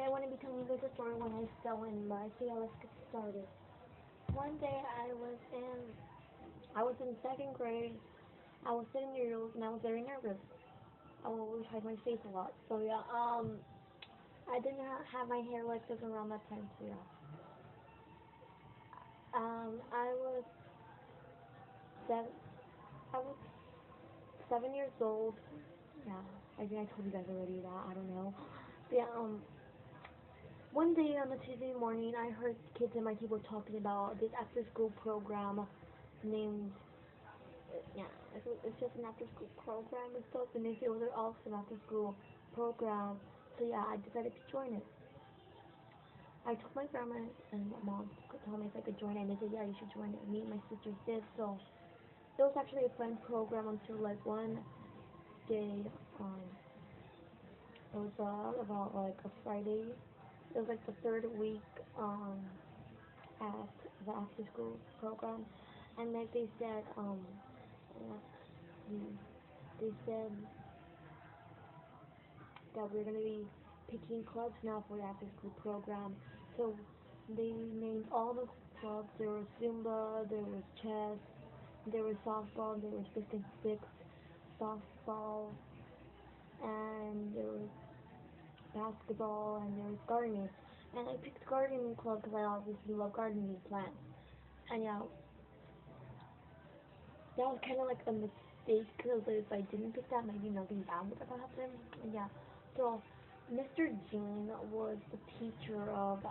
I want to be telling you guys a story when I fell in mud. So yeah, let's get started. One day I was in second grade. I was sitting near and I was very nervous. I would always hide my face a lot. So yeah, I didn't have my hair like this around that time. So yeah, I was seven. I was 7 years old. Yeah, I think I told you guys already that. I don't know. But yeah, one day on a Tuesday morning, I heard kids at my table talking about this after-school program named, yeah, it's just an after-school program and stuff, and they say, well, they're also an after-school program. So yeah, I decided to join it. I told my grandma and my mom told me if I could join it, and they said, yeah, you should join it. Me and my sisters did. So it was actually a fun program until like one day, um, it was about like a Friday. It was like the third week at the after school program, and like they said uh, they said that we're gonna be picking clubs now for the after school program. So they named all the clubs. There was Zumba, there was chess, there was softball, there was stick and sticks, softball, and there was basketball, and there was gardening. And I picked gardening club because I obviously love gardening plants. And yeah, that was kind of like a mistake because if I didn't pick that, maybe nothing bad would have happened. And yeah, so Mr. Jean was the teacher of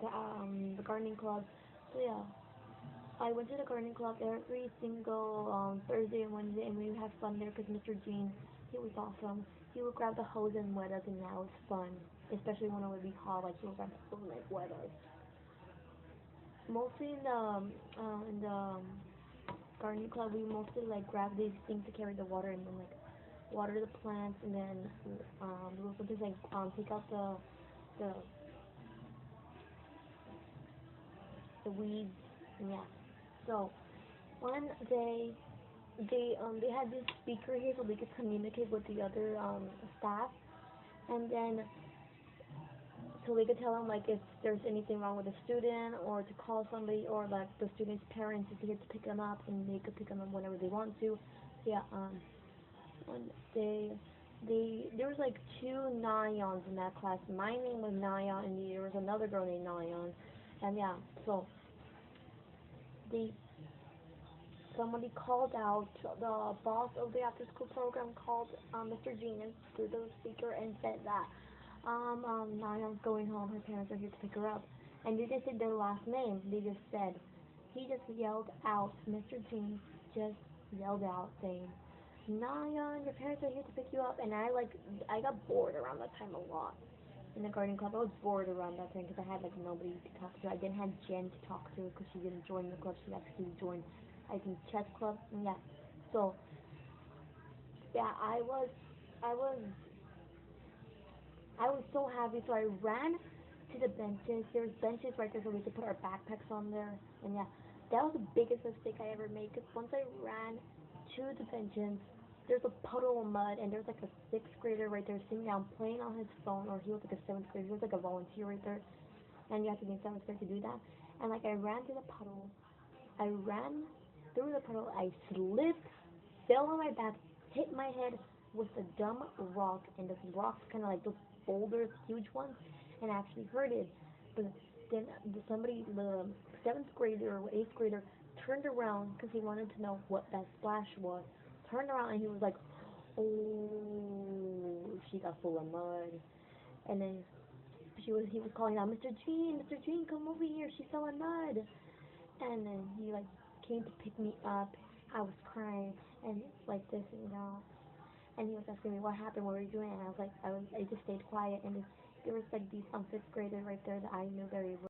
the gardening club. So yeah, I went to the gardening club every single Thursday and Wednesday, and we would have fun there because Mr. Jean, he was awesome. He would grab the hose and wet us, and that was fun. Especially when it would be hot, like he would grab the hose and like wet us. Mostly in the gardening club, we mostly like grab these things to carry the water and then like water the plants, and then we'll sometimes like take out the the weeds. And yeah. So one day they had this speaker here so they could communicate with the other staff, and then so they could tell them like if there's anything wrong with the student, or to call somebody, or like the student's parents is here to pick them up, and they could pick them up whenever they want to. So yeah, one day there was like two Nayans in that class. My name was Naya, and there was another girl named Nayan, and yeah, so they somebody called out, the boss of the after school program called Mr. Jean through the speaker and said that Naya's going home, her parents are here to pick her up. And they didn't say their last name, they just said, he just yelled out, Mr. Jean just yelled out saying, Naya, your parents are here to pick you up. And I got bored around that time a lot. In the garden club, I was bored around that time because I had like nobody to talk to. I didn't have Jen to talk to because she didn't join the club. She actually joined, I think, chess club. And yeah, so yeah, I was, I was so happy. So I ran to the benches. There's benches right there, so we could put our backpacks on there. And yeah, that was the biggest mistake I ever made. Because once I ran to the benches, there's a puddle of mud, and there's like a sixth grader right there sitting down playing on his phone, or he was like a seventh grader. He was like a volunteer right there, and you have to be in seventh grade to do that. And like I ran to the puddle, I ran through the puddle, I slipped, fell on my back, hit my head with a dumb rock, and the rock's kind of like those boulders, huge ones, and I actually hurt it. But then the seventh grader or eighth grader, turned around because he wanted to know what that splash was. Turned around and he was like, "Oh, she got full of mud." And then he was calling out, Mr. Jean, come over here. She fell in mud. And then he like came to pick me up. I was crying and like this, and he was asking me what happened, what were you doing, and I just stayed quiet. And there was like these fifth graders right there that I knew very well.